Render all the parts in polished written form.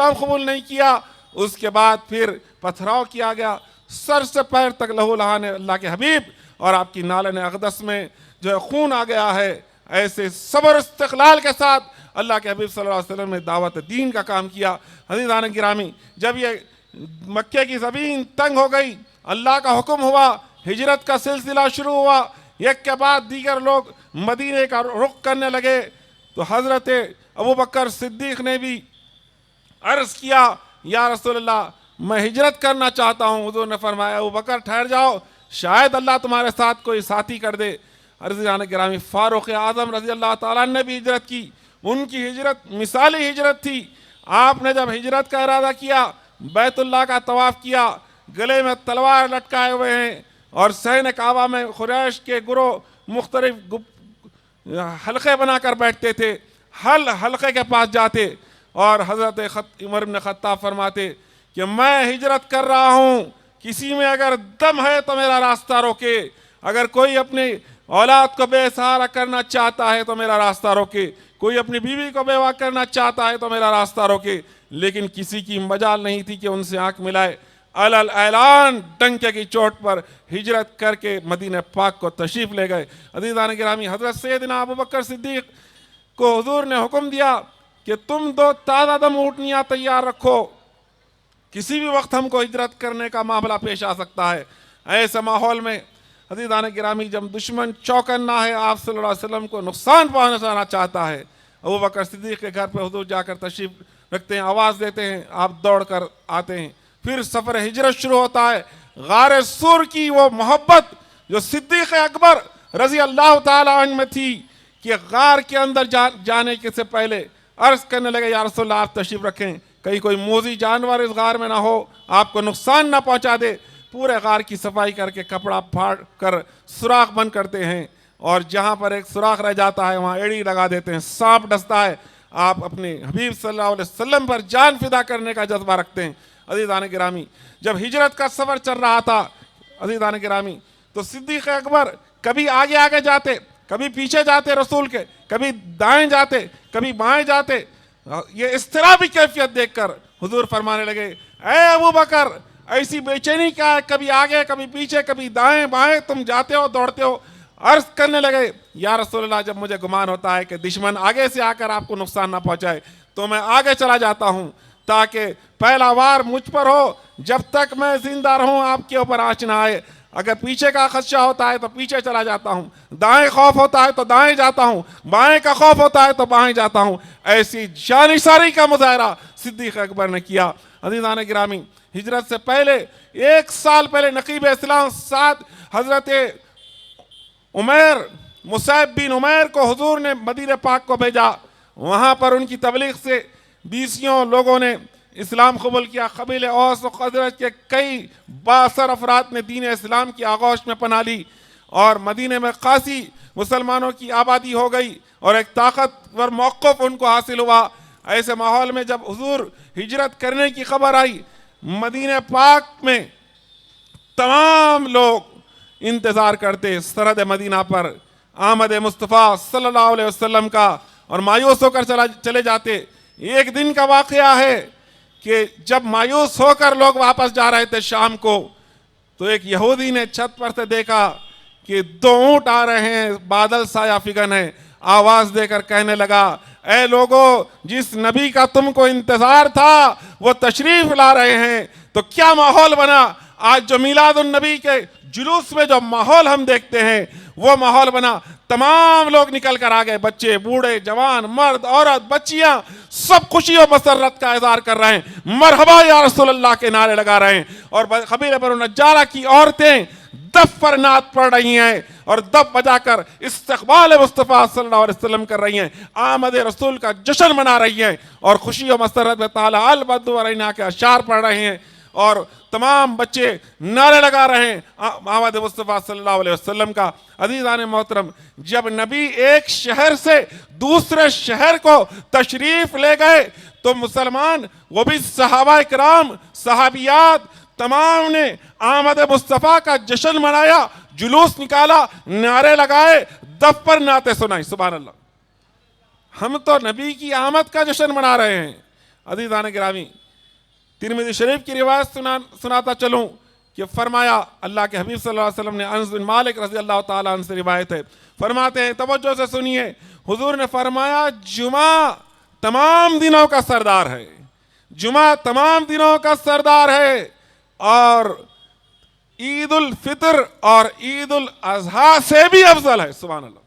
इस्लाम कबूल नहीं किया। उसके बाद फिर पथराव किया गया, सर से पैर तक लहू लहान अल्लाह के हबीब और आपकी नालन अक़दस में जो है खून आ गया है। ऐसे सब्र इस्तिक़लाल के साथ अल्लाह के हबीब सल्लल्लाहु अलैहि वसल्लम ने दावत दीन का काम किया। अज़ीज़ान गिरामी, जब ये मक्के की ज़मीन तंग हो गई, अल्लाह का हुक्म हुआ, हिजरत का सिलसिला शुरू हुआ, एक के बाद दीगर लोग मदीने का रुख करने लगे, तो हज़रत अबू बकर सिद्दीक़ ने भी अर्ज़ किया, या रसूलल्लाह मैं हिजरत करना चाहता हूँ। हुज़ूर ने फरमाया, अबू बकर ठहर जाओ, शायद अल्लाह तुम्हारे साथ कोई साथी कर दे। अज़ीज़ान गिरामी, फ़ारूक़ आज़म रज़ी अल्लाह ताला ने भी हिजरत की। उनकी हिजरत मिसाली हिजरत थी। आपने जब हिजरत का इरादा किया, बैतुल्लाह का तवाफ़ किया, गले में तलवार लटकाए हुए हैं और सहन काबा में खुरैश के गुरोह मुख्तलिफ हल्के बनाकर बैठते थे। हल हल्के के पास जाते और हज़रत उमर इब्न ख़त्ताब फरमाते कि मैं हिजरत कर रहा हूँ, किसी में अगर दम है तो मेरा रास्ता रोके, अगर कोई अपनी औलाद को बेसहारा करना चाहता है तो मेरा रास्ता रोके, कोई अपनी बीवी को बेवा करना चाहता है तो मेरा रास्ता रोके। लेकिन किसी की मजाल नहीं थी कि उनसे आंख मिलाए। अलल ऐलान डंके की चोट पर हिजरत करके मदीना पाक को तशरीफ़ ले गए। अज़ीज़ान गिरामी, हज़रत सैयदना अबू बकर सिद्दीक़ को हुज़ूर ने हुक्म दिया कि तुम 2 ताज़ा दम ऊँटनियाँ तैयार रखो, किसी भी वक्त हमको हिजरत करने का मामला पेश आ सकता है। ऐसे माहौल में अज़ीज़ान गिरामी, जब दुश्मन चौकन्ना है, आप सल्लल्लाहु अलैहि वसल्लम को नुकसान पहुँचाना चाहता है, अबू बकर सिद्दीक़ के घर पे हुज़ूर जाकर तशरीफ़ रखते हैं, आवाज़ देते हैं, आप दौड़ कर आते हैं। फिर सफ़र हिजरत शुरू होता है। गार सूर की वो मोहब्बत जो सिद्दीक़ अकबर रज़ी अल्लाह ताला अन्हु में थी कि गार के अंदर जाने के से पहले अर्ज़ करने लगे, या रसूलल्लाह आप तशरीफ़ रखें, कहीं कोई मोज़ी जानवर इस गार में ना हो, आपको नुकसान ना पहुँचा दे। पूरे गार की सफाई करके कपड़ा फाड़ कर सुराख बंद करते हैं और जहाँ पर एक सुराख रह जाता है वहाँ एड़ी लगा देते हैं, सांप डसता है। आप अपने हबीब सल्लल्लाहु अलैहि वसल्लम पर जान फिदा करने का जज्बा रखते हैं। अज़ीज़ान गिरामी, जब हिजरत का सफ़र चल रहा था अज़ीज़ान गिरामी, तो सिद्दीक़ अकबर कभी आगे आगे जाते, कभी पीछे जाते रसूल के, कभी दाएं जाते, कभी बाएं जाते। ये इस्तिराबी कैफियत देखकर हुजूर फरमाने लगे, ऐ अबू बकर, ऐसी बेचैनी क्या है, कभी आगे कभी पीछे, कभी दाएं बाएं तुम जाते हो दौड़ते हो। अर्ज करने लगे, या रसूलल्लाह, जब मुझे गुमान होता है कि दुश्मन आगे से आकर आपको नुकसान ना पहुंचाए तो मैं आगे चला जाता हूं, ताकि पहला वार मुझ पर हो, जब तक मैं जिंदा रहूं आपके ऊपर आँच ना आए। अगर पीछे का खदशा होता है तो पीछे चला जाता हूं, दाएं खौफ होता है तो दाएं जाता हूं, बाएं का खौफ होता है तो बाएं जाता हूं। ऐसी शानिसारी का मुजाहरा सिद्दीक़ अकबर ने किया। अज़ीज़ान गिरामी, हिजरत से पहले 1 साल पहले नकीब इस्लाम साथ हजरत उमैर, मुसैब बिन उमैर को हुजूर ने मदीने पाक को भेजा। वहाँ पर उनकी तबलीग से 20 लोगों ने इस्लाम कबूल किया। कबीले औस व खज़रज के कई बासर अफराद ने दीन इस्लाम की आगोश में पनाह ली और मदीने में खासी मुसलमानों की आबादी हो गई और एक ताकतवर मौक़िफ़ उनको हासिल हुआ। ऐसे माहौल में जब हुजूर हिजरत करने की खबर आई, मदीने पाक में तमाम लोग इंतज़ार करते सरहद मदीना पर आमद मुस्तफ़ा सल्लल्लाहु अलैहि वसल्लम का और मायूस होकर चले जाते। एक दिन का वाक़या है कि जब मायूस होकर लोग वापस जा रहे थे शाम को, तो एक यहूदी ने छत पर से देखा कि 2 ऊँट आ रहे हैं, बादल साया फिगन है। आवाज़ देकर कहने लगा, ऐ लोगो, जिस नबी का तुमको इंतज़ार था वो तशरीफ़ ला रहे हैं। तो क्या माहौल बना आज, जो मिलादुन नबी के जुलूस में जो माहौल हम देखते हैं वो माहौल बना। तमाम लोग निकल कर आ गए, बच्चे, बूढ़े, जवान, मर्द, औरत, बच्चियां, सब खुशी और मसरत का इज़हार कर रहे हैं, मरहबा या रसूलल्लाह के नारे लगा रहे हैं। और कबीले बनु नज्जारा की औरतें दफ पर नात पढ़ रही हैं और दफ बजाकर इस्तक़बाल मुस्तफ़ा सल्लल्लाहु अलैहि वसल्लम कर रही हैं, आमद रसूल का जश्न मना रही हैं और खुशी और मसरत में ताला अल बद्दु अलैना के अशार पढ़ रहे हैं और तमाम बच्चे नारे लगा रहे हैं आमद मुस्तफ़ा सल्लल्लाहु अलैहि वसल्लम का। अज़ीज़ान मोहतरम, जब नबी एक शहर से दूसरे शहर को तशरीफ़ ले गए तो मुसलमान, वो भी सहाबा इकराम, सहाबियात, तमाम ने आमद मुस्तफ़ा का जश्न मनाया, जुलूस निकाला, नारे लगाए, दफ पर नाते सुनाई। सुभान अल्लाह, हम तो नबी की आमद का जश्न मना रहे हैं, अज़ीज़ान गिरामी, तिरमिज़ी शरीफ की रिवायत सुनाता चलूँ कि फरमाया, अल्लाह के हबीब सल्लल्लाहु अलैहि वसल्लम ने, अनस बिन मालिक रज़ी अल्लाह ताला अन्हु से रिवायत है, फरमाते हैं, तवज्जो से सुनिए, हुजूर ने फरमाया जुमा तमाम दिनों का सरदार है, जुमा तमाम दिनों का सरदार है, और ईद उल फितर और ईद उल अजहा से भी अफजल है। सुभान अल्लाह।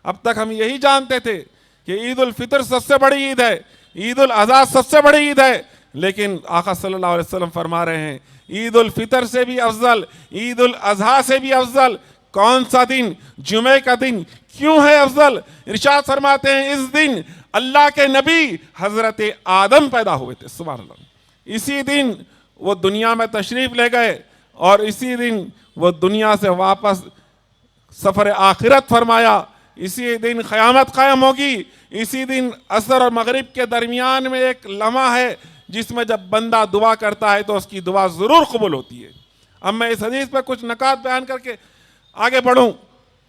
अब तक हम यही जानते थे कि ईद उल फितर सबसे बड़ी ईद है, ईद उल अजहा सबसे बड़ी ईद है, लेकिन आका सल्लल्लाहु अलैहि वसल्लम फरमा रहे हैं ईद उल फितर से भी अफजल, ईद उल अजहा से भी अफजल कौन सा दिन? जुमे का दिन। क्यों है अफजल? इरशाद फरमाते हैं, इस दिन अल्लाह के नबी हजरत आदम पैदा हुए थे। सुभान अल्लाह। इसी दिन वो दुनिया में तशरीफ ले गए और इसी दिन वो दुनिया से वापस सफर आखिरत फरमाया। इसी दिन क़यामत कायम होगी। इसी दिन असर और मगरिब के दरमियान में एक लम्हा है जिसमें जब बंदा दुआ करता है तो उसकी दुआ ज़रूर कबूल होती है। अब मैं इस हदीस पर कुछ नकात बयान करके आगे बढ़ूँ।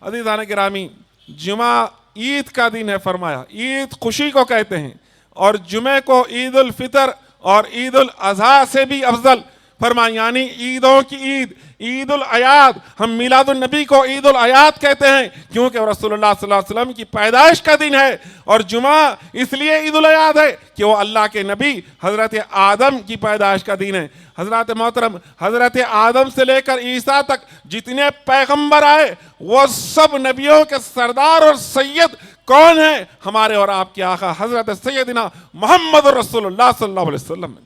अज़ीज़ान गिरामी, जुमा ईद का दिन है, फरमाया ईद खुशी को कहते हैं, और जुमे को ईद उल फितर और ईद उल अजहा से भी अफजल फरमाया, यानी ईदों की ईद, ईद उल अयाद। हम मिलादुन नबी को ईद उल अयाद कहते हैं क्योंकि रसूलुल्लाह सल्लल्लाहु अलैहि वसल्लम की पैदाइश का दिन है, और जुमा इसलिए ईद उल अयाद है कि वो अल्लाह के नबी हजरत आदम की पैदाइश का दिन है। हजरत मोहतरम हजरत आदम से लेकर ईसा तक जितने पैगंबर आए वो सब नबियों के सरदार और सैयद कौन है? हमारे और आपके आका हजरत सैयदना मोहम्मद रसूलुल्लाह सल्लल्लाहु अलैहि वसल्लम।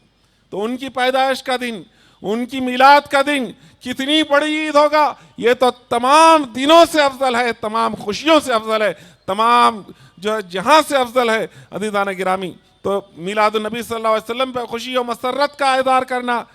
तो उनकी पैदाइश का दिन, उनकी मिलाद का दिन कितनी बड़ी ईद होगा। ये तो तमाम दिनों से अफजल है, तमाम खुशियों से अफजल है, तमाम जो जहां से अफजल है। अज़ीज़ान गिरामी, तो मिलादुन नबी सल्लल्लाहु अलैहि वसल्लम पर खुशी और मसरत का इज़हार करना,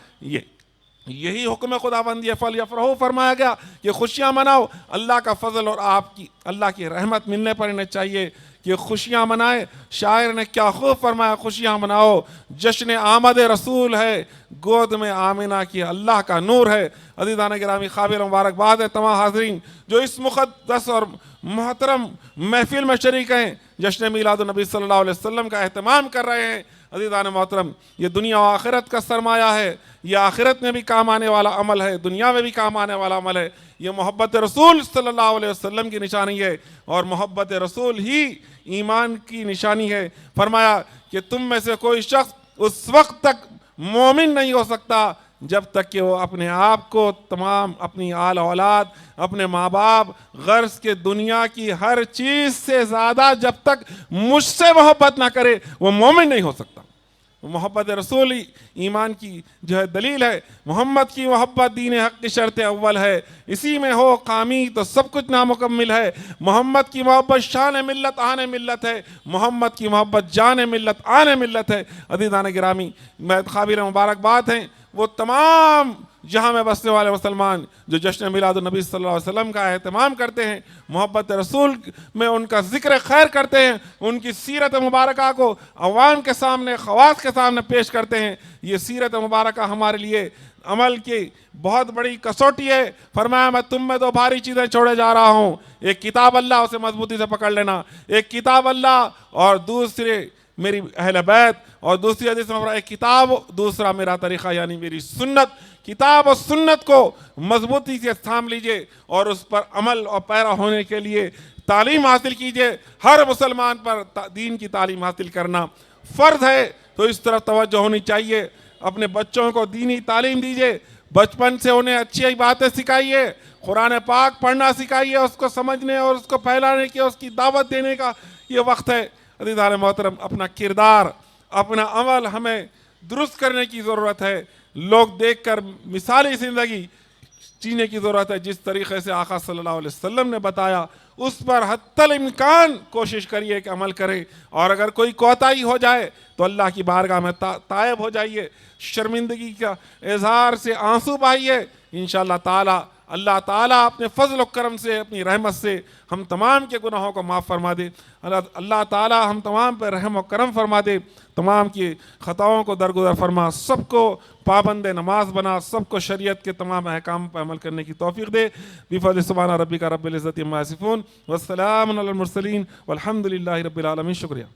यही हुक्म खुदाबंदी फल यफरहू फरमाया गया कि खुशियाँ मनाओ। अल्लाह का फजल और आपकी अल्लाह की रहमत मिलने पर इन्हें चाहिए कि खुशियाँ मनाए। शायर ने क्या खूब फरमाया, खुशियाँ मनाओ, जश्न आमद रसूल है, गोद में आमिना की अल्लाह का नूर है। अज़ीज़ान गिरामी, काबिल मुबारकबाद है तमाम हाज़रीन जो इस मुक़द्दस और मोहतरम महफिल में शरीक हैं, जश्न मिलाद नबी सल्लल्लाहु अलैहि वसल्लम का एहतमाम कर रहे हैं। अज़ीज़ान मोहतरम, ये दुनिया और आखिरत का सरमाया है, ये आखिरत में भी काम आने वाला अमल है, दुनिया में भी काम आने वाला अमल है। ये मोहब्बत रसूल सल्लल्लाहु अलैहि वसल्लम की निशानी है, और मोहब्बत रसूल ही ईमान की निशानी है। फरमाया कि तुम में से कोई शख्स उस वक्त तक मोमिन नहीं हो सकता जब तक कि वो अपने आप को, तमाम अपनी आल औलाद, अपने माँ बाप, गर्ज के दुनिया की हर चीज़ से ज़्यादा जब तक मुझसे मोहब्बत ना करे वो मोमिन नहीं हो सकता। मोहब्बत रसूल ही ईमान की जो है दलील है। मोहम्मद की मोहब्बत दीन हक़ की शर्त अव्वल है, इसी में हो कामी तो सब कुछ नामुकम्मिल है। मोहम्मद की मोहब्बत शान मिल्लत आने मिल्लत है, मोहम्मद की मोहब्बत जान मिल्लत आने मिल्लत है। अज़ीज़ान गिरामी, मैं काबिल मुबारकबाद हैं वो तमाम जहाँ में बसने वाले मुसलमान जो जश्न मिलादुन नबी सल्लल्लाहु अलैहि वसल्लम का एहतमाम करते हैं, मोहब्बत रसूल में उनका ज़िक्र खैर करते हैं, उनकी सीरत मुबारका को अवाम के सामने, ख़वास के सामने पेश करते हैं। ये सीरत मुबारका हमारे लिए अमल की बहुत बड़ी कसौटी है। फरमाया, मैं तुम में दो भारी चीज़ें छोड़े जा रहा हूँ, एक किताब अल्लाह, उसे मजबूती से पकड़ लेना, एक किताब अल्लाह और दूसरे मेरी अहले बैत, और दूसरी हदीस में एक किताब, दूसरा मेरा तरीक़ा यानी मेरी सुन्नत। किताब और सुन्नत को मजबूती से थाम लीजिए और उस पर अमल और पैरा होने के लिए तालीम हासिल कीजिए। हर मुसलमान पर दीन की तालीम हासिल करना फ़र्ज़ है, तो इस तरफ तवज्जो होनी चाहिए। अपने बच्चों को दीनी तालीम दीजिए, बचपन से उन्हें अच्छी बातें सिखाइए, कुरान पाक पढ़ना सिखाइए, उसको समझने और उसको फैलाने की, उसकी दावत देने का ये वक्त है। अज़ीज़ान मोहतरम, अपना किरदार, अपना अमल हमें दुरुस्त करने की ज़रूरत है। लोग देखकर मिसाली ज़िंदगी जीने की ज़रूरत है। जिस तरीक़े से आका सल्लल्लाहु अलैहि वसल्लम ने बताया उस पर हत्तल इम्कान कोशिश करिए कि अमल करें, और अगर कोई कोताही हो जाए तो अल्लाह की बारगाह में तायब हो जाइए, शर्मिंदगी का इज़हार से आंसू बहाइए। इंशाअल्लाह ताला अल्लाह ताला अपने फजल करम से, अपनी रहमत से हम तमाम के गुनाहों को माफ़ फरमा दे। अल्लाह ताला हम तमाम पर रहम और करम फरमा दे, तमाम की ख़ताओं को दरगुजर फरमा, सबको पाबंद नमाज बना, सबको शरीयत के तमाम अहकाम पर अमल करने की तौफीक दे। बिफज़्ल सुब्हान रब्बिका रब्बिल इज़्ज़ति अम्मा यसिफ़ून व सलामुन अलल मुरसलीन वल्हम्दुलिल्लाहि रब्बिल आलमीन। शुक्रिया।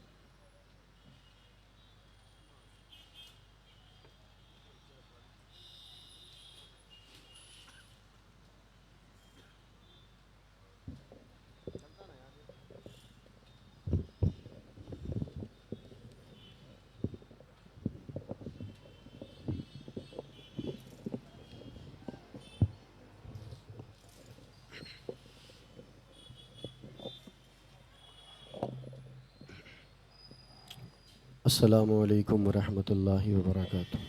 अस्सलामु अलैकुम वरहमतुल्लाहि वबरकातुहू।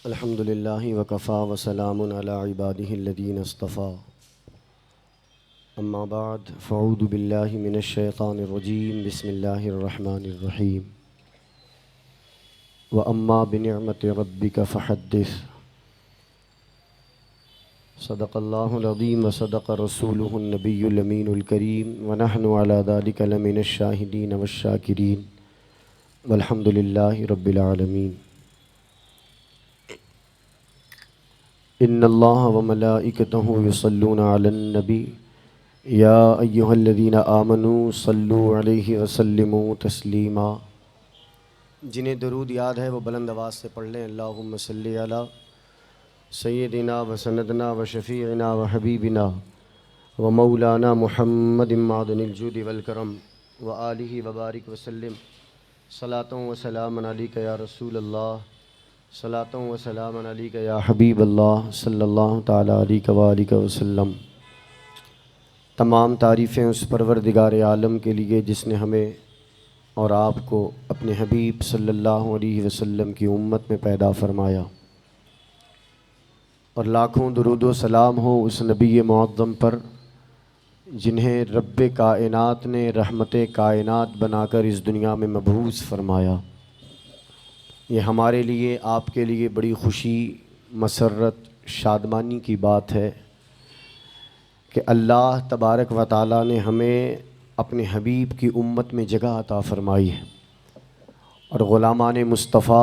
अल्हम्दुलिल्लाहि वकफ़ा वसलामुन अला इबादिहिल्लज़ीना इस्तफ़ा। अम्मा बाद फ़अऊज़ु बिल्लाहि मिनश्शैतानिर्रजीम बिस्मिल्लाहिर्रहमानिर्रहीम। व अम्मा बिनिअमति रब्बिका फ़हद्दिस। सदक़ल्लाहुल अज़ीम व सदक़ रसूलुहुन नबियुल अमीनुल करीम व नहनु अला ज़ालिका लमिनश शाहिदीन वश्शाकिरीन वल्हम्दुलिल्लाहि रब्बिल आलमीन। इन्नल्लाह व मलाइकतहु युसल्लूना अलन नबी या अय्युहल्लज़ीना आमनू सल्लू अलैहि व सल्लिमू तस्लीमा। जिन्हें दरूद याद है वो बुलंद आवाज़ से पढ़ लें। अल्लाहुम्मा सल्लि अला सय्यदिना व सनदना व शफ़ीअना व हबीबिना व मौलाना मुहम्मदिन मादनिल जुदी वल करम व आलिहि व बारिक वसल्लिम। सलातों व सलामन अलैका या रसूल अल्लाह, सलातों व सलामन अलैका या हबीब अल्लाह सल्लल्लाहु तआला अलैहि व आलिहि वसल्लम। तमाम तारीफ़ें उस परवरदिगार आलम के लिए जिसने हमें और आपको अपने हबीब सल्लल्लाहु अलैहि वसल्लम की उम्मत में पैदा फरमाया, और लाखों दुरूद व सलाम हो उस नबी मुअज़्ज़म पर जिन्हें रब्बे कायनात ने रहमते कायनात बनाकर इस दुनिया में मबऊस फरमाया। ये हमारे लिए, आपके लिए बड़ी ख़ुशी, मसर्रत, शादमानी की बात है कि अल्लाह तबारक व तआला ने हमें अपने हबीब की उम्मत में जगह अता फ़रमाई है, और ग़ुलामान मुस्तफ़ा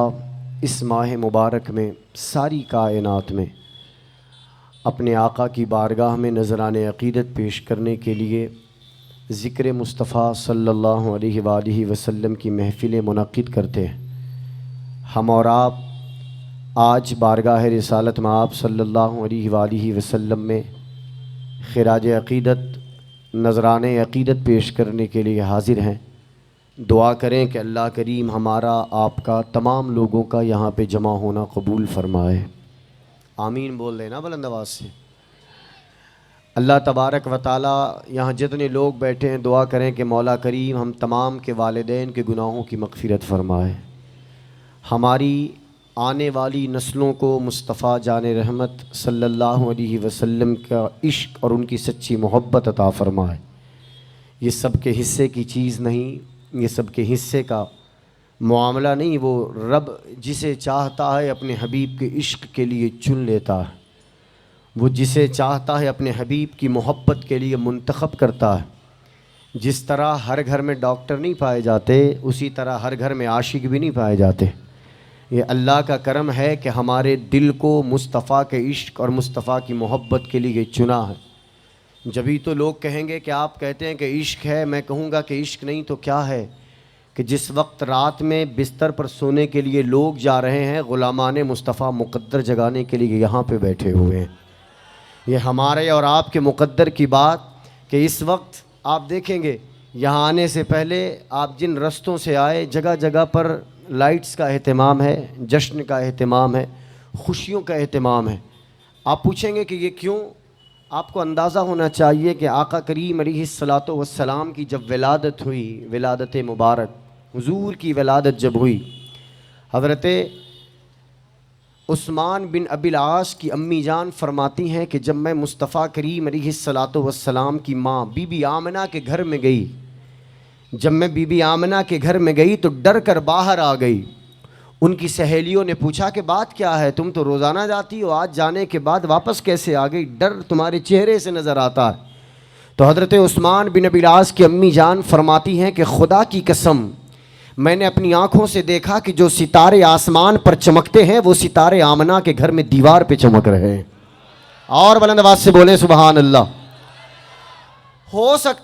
इस माह मुबारक में सारी कायनात में अपने आका की बारगाह में नज़राने अक़ीदत पेश करने के लिए ज़िक्र मुस्तफ़ा सल्लल्लाहु अलैहि वसल्लम की महफ़िलें मुनक़्क़िद करते हैं। हम और आप आज बारगाह रिसालत में आप सल्लल्लाहु अलैहि वसल्लम में ख़िराज अक़ीदत, नज़राने अक़ीदत पेश करने के लिए हाज़िर हैं। दुआ करें कि अल्लाह करीम हमारा, आपका, तमाम लोगों का यहाँ पे जमा होना कबूल फ़रमाए। आमीन बोल देना बुलंद आवाज़ से। अल्लाह तबारक व ताला यहाँ जितने लोग बैठे हैं दुआ करें कि मौला करीम हम तमाम के वालिदैन के गुनाहों की मग़फ़िरत फ़रमाए। हमारी आने वाली नस्लों को मुस्तफ़ा जान रहमत सल्लल्लाहु अलैहि वसल्लम का इश्क़ और उनकी सच्ची मोहब्बत अता फ़रमाए। ये सब के हिस्से की चीज़ नहीं, ये सब के हिस्से का मामला नहीं। वो रब जिसे चाहता है अपने हबीब के इश्क़ के लिए चुन लेता है, वो जिसे चाहता है अपने हबीब की मोहब्बत के लिए मुंतखब करता है। जिस तरह हर घर में डॉक्टर नहीं पाए जाते, उसी तरह हर घर में आशिक भी नहीं पाए जाते। ये अल्लाह का करम है कि हमारे दिल को मुस्तफ़ा के इश्क़ और मुस्तफ़ा की मोहब्बत के लिए चुना है। जभी तो लोग कहेंगे कि आप कहते हैं कि इश्क़ है, मैं कहूँगा कि इश्क़ नहीं तो क्या है, कि जिस वक्त रात में बिस्तर पर सोने के लिए लोग जा रहे हैं, ग़ुलामान मुस्तफ़ा मुक़द्दर जगाने के लिए यहाँ पे बैठे हुए हैं। ये हमारे और आपके मुक़द्दर की बात कि इस वक्त आप देखेंगे यहाँ आने से पहले आप जिन रस्तों से आए, जगह जगह पर लाइट्स का एहतमाम है, जश्न का एहतमाम है, खुशियों का एहतमाम है। आप पूछेंगे कि ये क्यों? आपको अंदाज़ा होना चाहिए कि आका करीम अलैहिस्सलातु वस्सलाम की जब विलादत हुई, विलादत मुबारक, हुजूर की विलादत जब हुई, हज़रत उस्मान बिन अबिल आस की अम्मी जान फरमाती हैं कि जब मैं मुस्तफ़ा करीम अलैहिस्सलातु वस्सलाम की माँ बीबी आमना के घर में गई, जब मैं बीबी आमना के घर में गई तो डर कर बाहर आ गई। उनकी सहेलियों ने पूछा कि बात क्या है, तुम तो रोज़ाना जाती हो, आज जाने के बाद वापस कैसे आ गई? डर तुम्हारे चेहरे से नज़र आता है। तो हज़रत उस्मान बिन अबिल आस की अम्मी जान फरमाती हैं कि खुदा की कसम, मैंने अपनी आँखों से देखा कि जो सितारे आसमान पर चमकते हैं वो सितारे आमना के घर में दीवार पे चमक रहे हैं। और बुलंद आवाज़ से बोले सुबहान अल्लाह। हो सकता